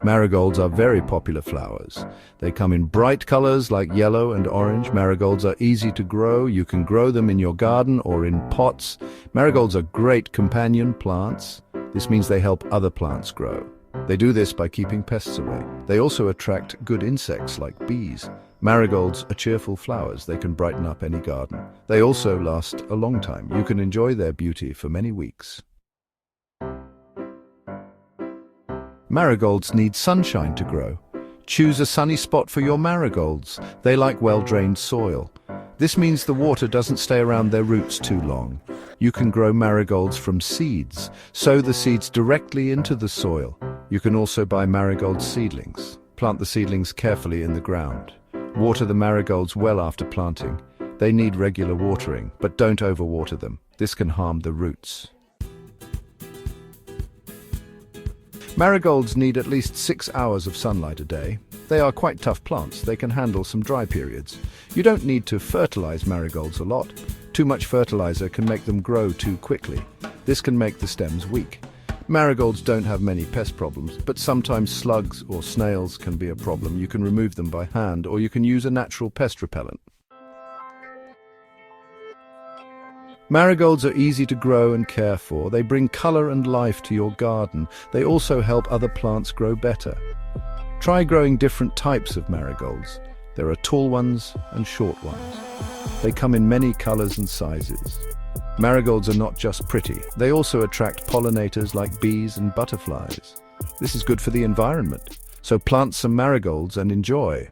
Marigolds are very popular flowers. They come in bright colors like yellow and orange. Marigolds are easy to grow. You can grow them in your garden or in pots. Marigolds are great companion plants. This means they help other plants grow. They do this by keeping pests away. They also attract good insects like bees. Marigolds are cheerful flowers. They can brighten up any garden. They also last a long time. You can enjoy their beauty for many weeks. Marigolds need sunshine to grow. Choose a sunny spot for your marigolds. They like well-drained soil. This means the water doesn't stay around their roots too long. You can grow marigolds from seeds. Sow the seeds directly into the soil. You can also buy marigold seedlings. Plant the seedlings carefully in the ground. Water the marigolds well after planting. They need regular watering, but don't overwater them. This can harm the roots. Marigolds need at least 6 hours of sunlight a day. They are quite tough plants. They can handle some dry periods. You don't need to fertilize marigolds a lot. Too much fertilizer can make them grow too quickly. This can make the stems weak. Marigolds don't have many pest problems, but sometimes slugs or snails can be a problem. You can remove them by hand, or you can use a natural pest repellent. Marigolds are easy to grow and care for. They bring color and life to your garden. They also help other plants grow better. Try growing different types of marigolds. There are tall ones and short ones. They come in many colors and sizes. Marigolds are not just pretty. They also attract pollinators like bees and butterflies. This is good for the environment. So plant some marigolds and enjoy.